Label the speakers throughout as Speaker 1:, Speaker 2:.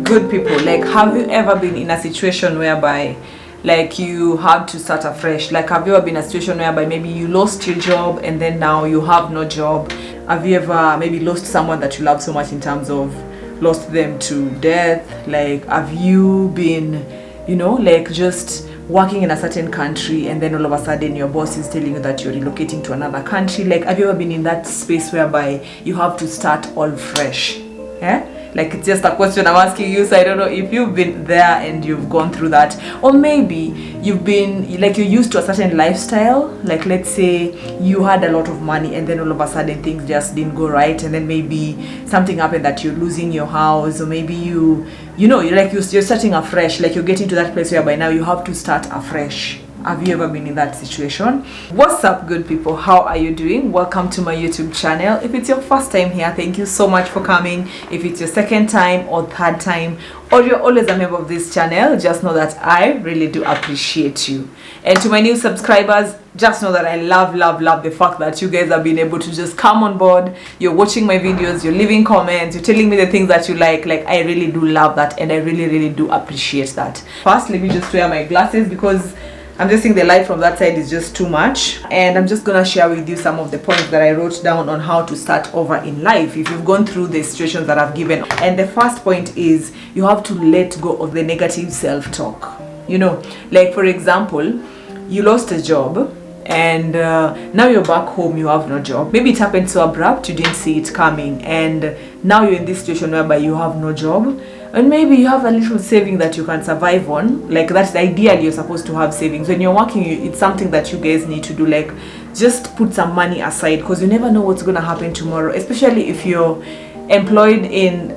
Speaker 1: good people? Like, have you ever been in a situation whereby like you had to start afresh? Like, have you ever been in a situation whereby maybe you lost your job and then now you have no job? Have you ever maybe lost someone that you love so much, in terms of lost them to death? Like, have you been, you know, like just working in a certain country and then all of a sudden your boss is telling you that you're relocating to another country? Like, have you ever been in that space whereby you have to start all fresh? Yeah, like, it's just a question I'm asking you. So I don't know if you've been there and you've gone through that, or maybe you've been like, you're used to a certain lifestyle. Like, let's say you had a lot of money and then all of a sudden things just didn't go right, and then maybe something happened that you're losing your house, or maybe you know, you're starting afresh. Like, you're getting to that place where by now you have to start afresh. Have you ever been in that situation? What's up, good people? How are you doing? Welcome to my YouTube channel. If it's your first time here, thank you so much for coming. If it's your second time or third time, or you're always a member of this channel, just know that I really do appreciate you. And to my new subscribers, just know that I love the fact that you guys have been able to just come on board. You're watching my videos, you're leaving comments, you're telling me the things that you like. I really do love that, and I really do appreciate that. First, let me just wear my glasses because I'm just seeing the light from that side is just too much. And I'm just gonna share with you some of the points that I wrote down on how to start over in life if you've gone through the situations that I've given. And the first point is you have to let go of the negative self-talk. You know, like, for example, you lost a job and now you're back home, you have no job. Maybe it happened so abrupt, you didn't see it coming, and now you're in this situation whereby you have no job. And maybe you have a little saving that you can survive on. Like, that's ideally you're supposed to have savings. When you're working, it's something that you guys need to do. Like, just put some money aside, because you never know what's going to happen tomorrow, especially if you're employed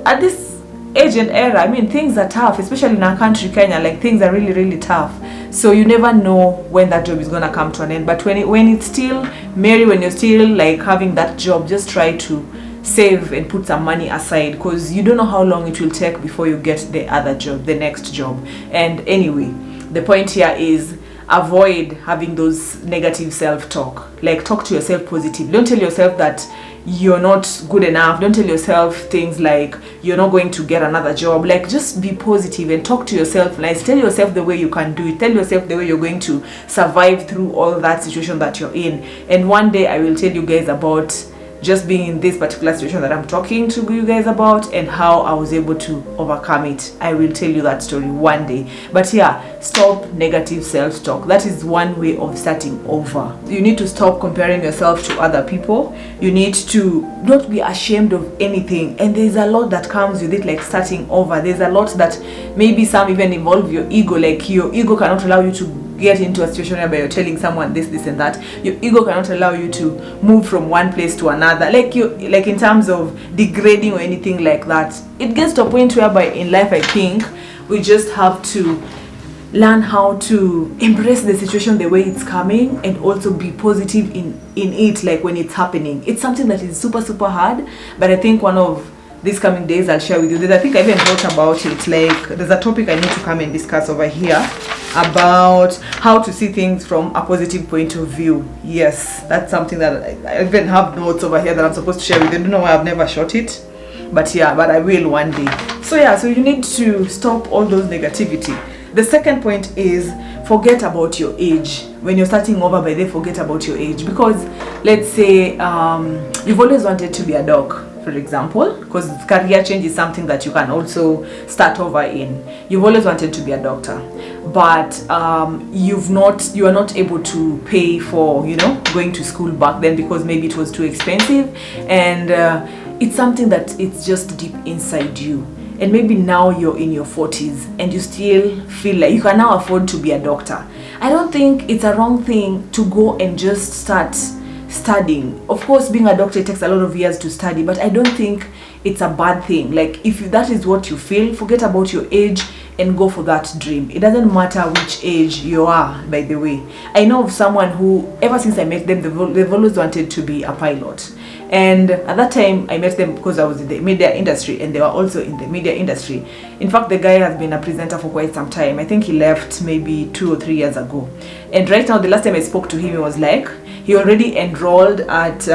Speaker 1: at this age and era. I mean, things are tough, especially in our country, Kenya. Like, things are really tough. So you never know when that job is going to come to an end. But when it's still merry, when you're still like having that job, just try to save and put some money aside, because you don't know how long it will take before you get the other job, the next job. And anyway, the point here is avoid having those negative self-talk. Like, talk to yourself positive. Don't tell yourself that you're not good enough. Don't tell yourself things like you're not going to get another job. Like, just be positive and talk to yourself nice. Tell yourself the way you can do it. Tell yourself the way you're going to survive through all that situation that you're in. And one day I will tell you guys about just being in this particular situation that I'm talking to you guys about, and how I was able to overcome it. I will tell you that story one day. But yeah, stop negative self-talk. That is one way of starting over. You need to stop comparing yourself to other people. You need to not be ashamed of anything. And there's a lot that comes with it, like starting over. There's a lot that maybe some even involve your ego. Like, your ego cannot allow you to get into a situation where you're telling someone this and that. Your ego cannot allow you to move from one place to another, like in terms of degrading or anything like that. It gets to a point whereby in life, I think we just have to learn how to embrace the situation the way it's coming, and also be positive in it. Like, when it's happening, it's something that is super hard, but I think one of these coming days I'll share with you this. I think I even wrote about it. Like, there's a topic I need to come and discuss over here about how to see things from a positive point of view. Yes, that's something that I even have notes over here that I'm supposed to share with you. I don't know why I've never shot it, but yeah, but I will one day. So yeah, so you need to stop all those negativity. The second point is forget about your age. When you're starting over, by then forget about your age, because let's say you've always wanted to be a doc, for example, because career change is something that you can also start over in. You've always wanted to be a doctor, but you are not able to pay for, you know, going to school back then, because maybe it was too expensive, and it's something that it's just deep inside you. And maybe now you're in your 40s and you still feel like you can now afford to be a doctor. I don't think it's a wrong thing to go and just start studying. Of course, being a doctor, it takes a lot of years to study, but I don't think it's a bad thing. Like, if that is what you feel, forget about your age and go for that dream. It doesn't matter which age you are, by the way. I know of someone who, ever since I met them, they've always wanted to be a pilot. And at that time, I met them because I was in the media industry, and they were also in the media industry. In fact, the guy has been a presenter for quite some time. I think he left maybe 2 or 3 years ago. And right now, the last time I spoke to him, it was like, he already enrolled at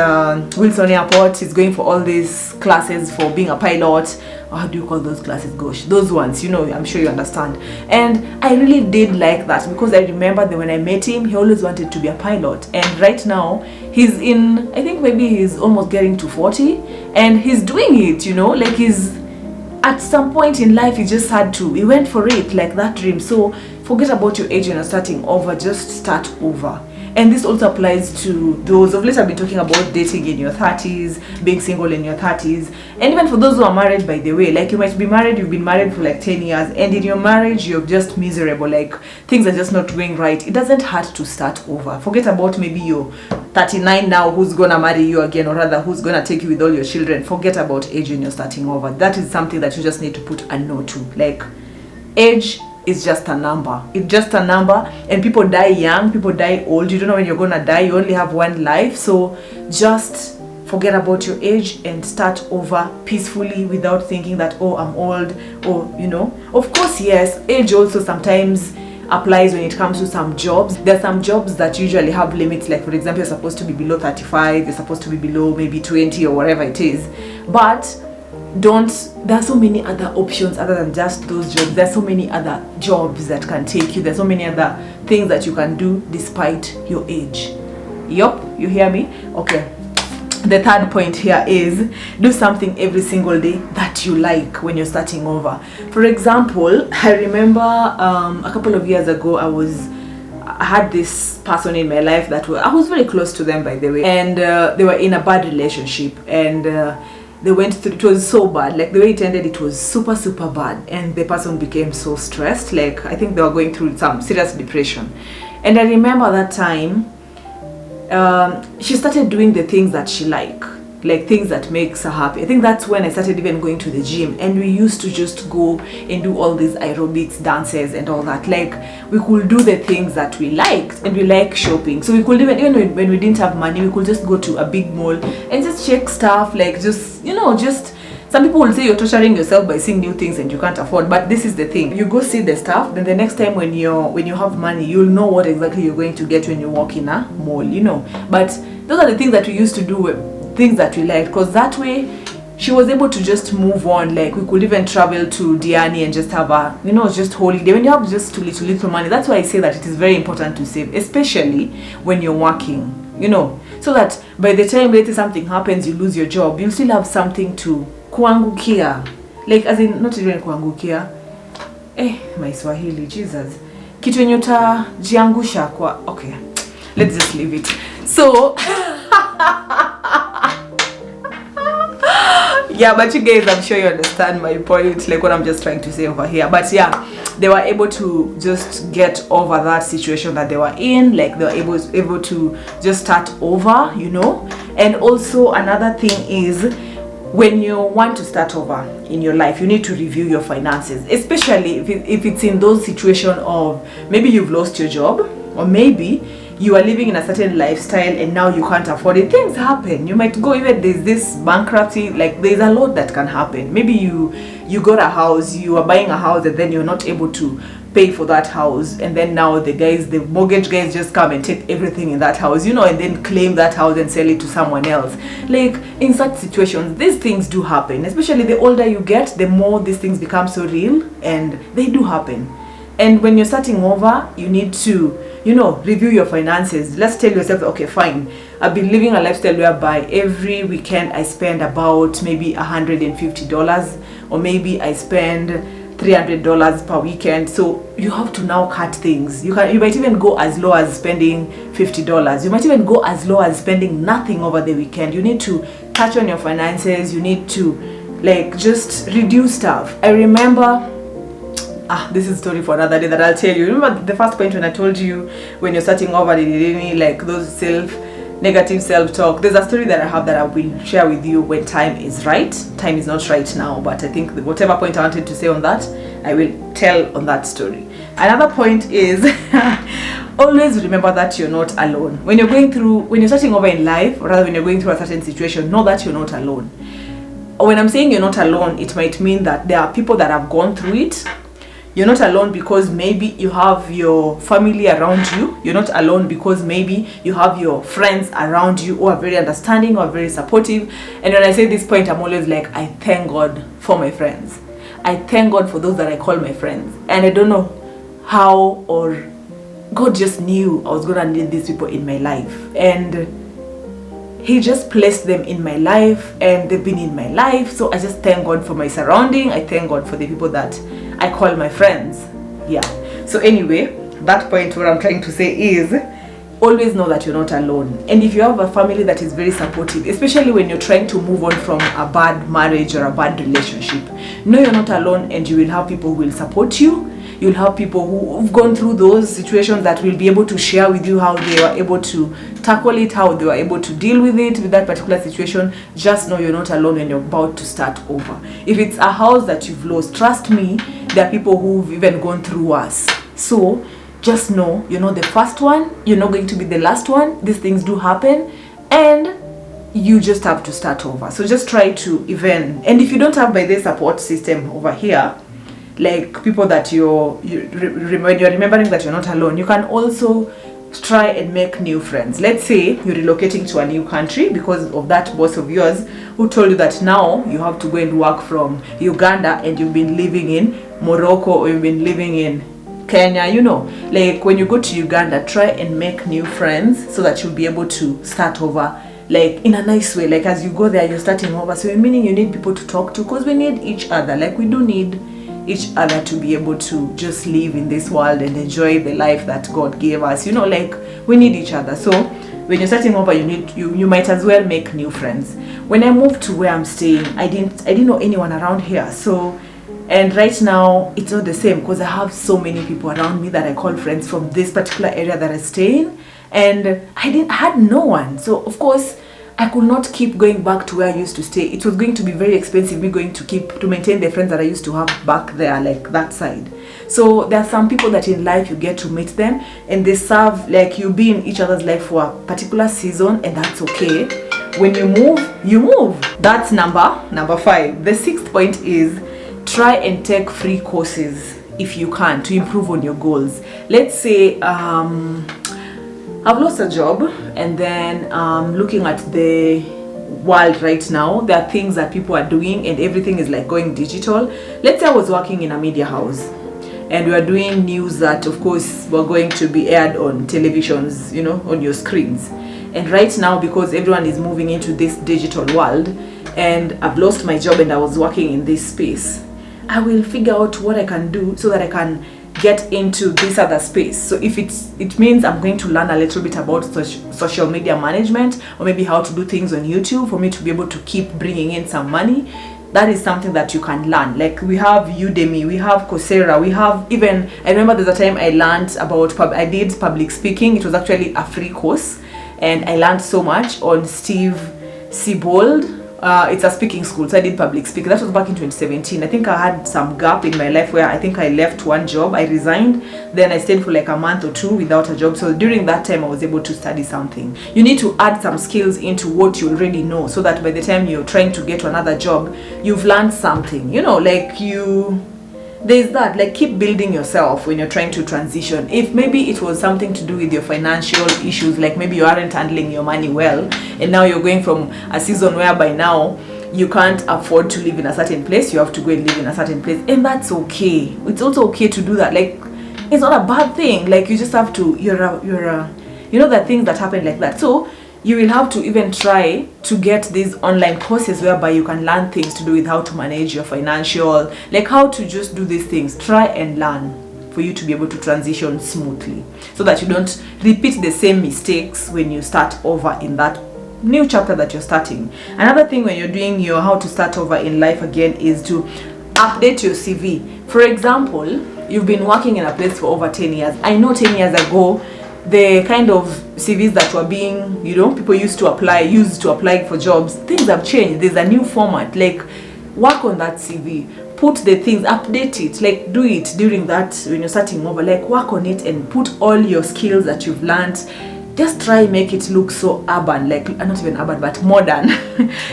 Speaker 1: Wilson Airport. He's going for all these classes for being a pilot. how do you call those classes, gosh, those ones, you know, I'm sure you understand. And I really did like that, because I remember that when I met him, he always wanted to be a pilot. And right now he's in, I think maybe he's almost getting to 40, and he's doing it, you know, like he's at some point in life, he just had to, he went for it, like that dream. So forget about your age and you're starting over, just start over. And this also applies to those of late. I've been talking about dating in your 30s, being single in your 30s, and even for those who are married, by the way. Like, you might be married, you've been married for like 10 years, and in your marriage you're just miserable, like things are just not going right. It doesn't hurt to start over. Forget about maybe you're 39 now, who's gonna marry you again, or rather who's gonna take you with all your children. Forget about age when you're starting over. That is something that you just need to put a no to. Like, age is just a number. It's just a number, and people die young, people die old. You don't know when you're gonna die. You only have one life. So just forget about your age and start over peacefully, without thinking that, oh, I'm old, or, you know. Of course, yes, age also sometimes applies when it comes to some jobs. There are some jobs that usually have limits, like for example, you're supposed to be below 35, you're supposed to be below maybe 20 or whatever it is. But there are so many other options other than just those jobs. There are so many other jobs that can take you. There's so many other things that you can do despite your age. Yup, you hear me? Okay. The third point here is do something every single day that you like when you're starting over. For example, I remember a couple of years ago, I had this person in my life that I was very close to them, by the way, and they were in a bad relationship, and they went through, it was so bad, like the way it ended, it was super bad, and the person became so stressed. Like, I think they were going through some serious depression. And I remember that time she started doing the things that she like things that makes her happy. I think that's when I started even going to the gym, and we used to just go and do all these aerobics, dances and all that. Like, we could do the things that we liked, and we like shopping, so we could even when we didn't have money, we could just go to a big mall and just check stuff, like, just, you know, just, some people will say you're torturing yourself by seeing new things and you can't afford, but this is the thing. You go see the stuff, then the next time when you have money, you'll know what exactly you're going to get when you walk in a mall, you know. But those are the things that we used to do, things that we liked, because that way she was able to just move on. Like, we could even travel to Diani and just have a, you know, just holiday. When you have just too little money, that's why I say that it is very important to save, especially when you're working, you know, so that by the time later something happens, you lose your job, you'll still have something to kuangukia, like, as in, not even kuangukia, my Swahili, Jesus, kitu yenye utajiangusha kwa, okay, let's just leave it. So yeah, but you guys, I'm sure you understand my point, like what I'm just trying to say over here. But yeah, they were able to just get over that situation that they were in. Like, they were able to just start over, you know. And also another thing is, when you want to start over in your life, you need to review your finances, especially if it's in those situations of maybe you've lost your job, or maybe you are living in a certain lifestyle and now you can't afford it. Things happen. You might go, even there's this bankruptcy, like there's a lot that can happen. Maybe you got a house, you are buying a house, and then you're not able to pay for that house, and then now the mortgage guys just come and take everything in that house, you know, and then claim that house and sell it to someone else. Like, in such situations, these things do happen. Especially the older you get, the more these things become so real, and they do happen. And when you're starting over, you need to, you know, review your finances. Let's tell yourself, okay, fine, I've been living a lifestyle whereby every weekend I spend about maybe $150, or maybe I spend $300 per weekend. So you have to now cut things. You might even go as low as spending $50. You might even go as low as spending nothing over the weekend. You need to touch on your finances. You need to, like, just reduce stuff. I remember, this is a story for another day that I'll tell you. Remember the first point when I told you when you're starting over, like those negative self-talk? There's a story that I have that I will share with you when time is right. Time is not right now, but I think whatever point I wanted to say on that, I will tell on that story. Another point is always remember that you're not alone. When you're starting over in life, or rather when you're going through a certain situation, know that you're not alone. When I'm saying you're not alone, it might mean that there are people that have gone through it. You're not alone because maybe you have your family around you. You're not alone because maybe you have your friends around you who are very understanding or very supportive. And when I say this point, I'm always like, I thank God for my friends. I thank God for those that I call my friends. And I don't know how, or God just knew I was gonna need these people in my life. And He just placed them in my life, and they've been in my life. So I just thank God for my surrounding. I thank God for the people that I call my friends. Yeah. So anyway, that point, what I'm trying to say is, always know that you're not alone. And if you have a family that is very supportive, especially when you're trying to move on from a bad marriage or a bad relationship, know you're not alone, and you will have people who will support you. You'll have people who've gone through those situations that will be able to share with you how they were able to tackle it, how they were able to deal with it, with that particular situation. Just know you're not alone when you're about to start over. If it's a house that you've lost, trust me, there are people who've even gone through worse. So just know you're not the first one, you're not going to be the last one. These things do happen, and you just have to start over. So just try to even, and if you don't have by the support system over here, like people that you're remembering that you're not alone, you can also try and make new friends. Let's say you're relocating to a new country because of that boss of yours who told you that now you have to go and work from Uganda, and you've been living in Morocco, or you've been living in Kenya. You know, like when you go to Uganda, try and make new friends so that you'll be able to start over, like in a nice way. Like as you go there, you're starting over, so meaning you need people to talk to, because we need each other. Like we do need each other to be able to just live in this world and enjoy the life that God gave us. You know, like we need each other. So when you're starting over, you might as well make new friends. When I moved to where I'm staying, I didn't know anyone around here. So, and right now it's not the same, because I have so many people around me that I call friends from this particular area that I stay in, and I had no one. So of course I could not keep going back to where I used to stay. It was going to be very expensive, me going to maintain the friends that I used to have back there, like that side. So there are some people that in life you get to meet them, and they serve, like you be in each other's life for a particular season, and that's okay. When you move, you move. That's number 5. The 6th point is, try and take free courses if you can, to improve on your goals. Let's say I've lost a job, and then looking at the world right now, there are things that people are doing, and everything is like going digital. Let's say I was working in a media house, and we are doing news that of course were going to be aired on televisions, you know, on your screens. And right now, because everyone is moving into this digital world, and I've lost my job and I was working in this space, I will figure out what I can do so that I can get into this other space. So if it means I'm going to learn a little bit about social media management, or maybe how to do things on YouTube for me to be able to keep bringing in some money, that is something that you can learn. Like we have Udemy, we have Coursera, we have even, I remember there's a time I learned about, I did public speaking. It was actually a free course, and I learned so much on Steve Siebold. It's a speaking school, so I did public speaking. That was back in 2017. I think I had some gap in my life where I think I left one job, I resigned, then I stayed for like a month or two without a job. So during that time I was able to study something. You need to add some skills into what you already know, so that by the time you're trying to get to another job, you've learned something. You know, like there's that, like keep building yourself when you're trying to transition. If maybe it was something to do with your financial issues, like maybe you aren't handling your money well, and now you're going from a season whereby now you can't afford to live in a certain place, you have to go and live in a certain place, and that's okay. It's also okay to do that. Like it's not a bad thing. Like you just have to, you know, there are things that happen like that. So you will have to even try to get these online courses whereby you can learn things to do with how to manage your financial, like how to just do these things. Try and learn for you to be able to transition smoothly, so that you don't repeat the same mistakes when you start over in that new chapter that you're starting. Another thing when you're doing your how to start over in life again is to update your CV. For example, you've been working in a place for over 10 years. I know 10 years ago, the kind of CVs that were being, you know, people used to apply for jobs, things have changed. There's a new format. Like work on that CV, put the things, update it, like do it during that when you're starting over, like work on it and put all your skills that you've learned just try make it look so urban, like not even urban but modern.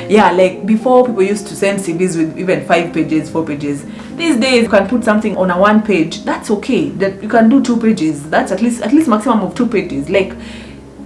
Speaker 1: Yeah, like before people used to send CVs with even 5 pages, 4 pages. These days you can put something on a 1 page. That's okay. That you can do 2 pages. That's at least maximum of 2 pages. Like,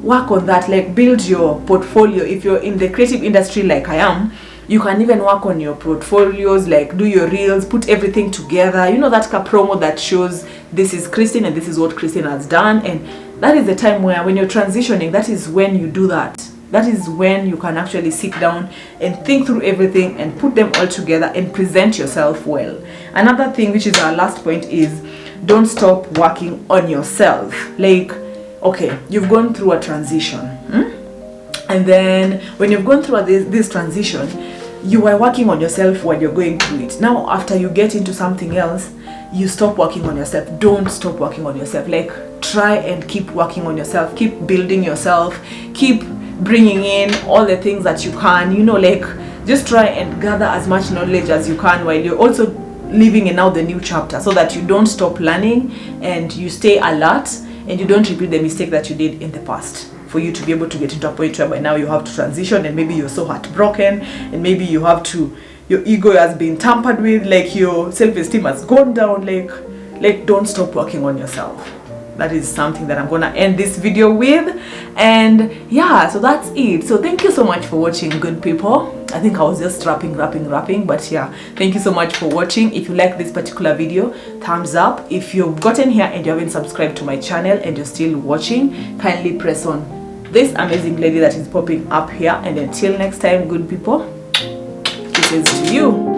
Speaker 1: work on that. Like, build your portfolio. If you're in the creative industry like I am, you can even work on your portfolios, like do your reels, put everything together. You know, that promo that shows this is Christine and this is what Christine has done. And that is the time where when you're transitioning, that is when you do that. That is when you can actually sit down and think through everything and put them all together and present yourself well. Another thing, which is our last point, is don't stop working on yourself. Like, okay, you've gone through a transition. And then when you've gone through this transition, you were working on yourself while you're going through it. Now, after you get into something else, you stop working on yourself. Don't stop working on yourself. Like, try and keep working on yourself. Keep building yourself. Keep bringing in all the things that you can. You know, like, just try and gather as much knowledge as you can while you're also living in now the new chapter, so that you don't stop learning and you stay alert and you don't repeat the mistake that you did in the past, for you to be able to get into a point where by now you have to transition, and maybe you're so heartbroken, and maybe you have to, your ego has been tampered with, like your self-esteem has gone down. Like don't stop working on yourself. That is something that I'm gonna end this video with. And yeah, so that's it. So thank you so much for watching, good people. I think I was just rapping, but yeah, thank you so much for watching. If you like this particular video, thumbs up. If you've gotten here and you haven't subscribed to my channel and you're still watching, kindly press on this amazing lady that is popping up here. And until next time, good people, this is to you.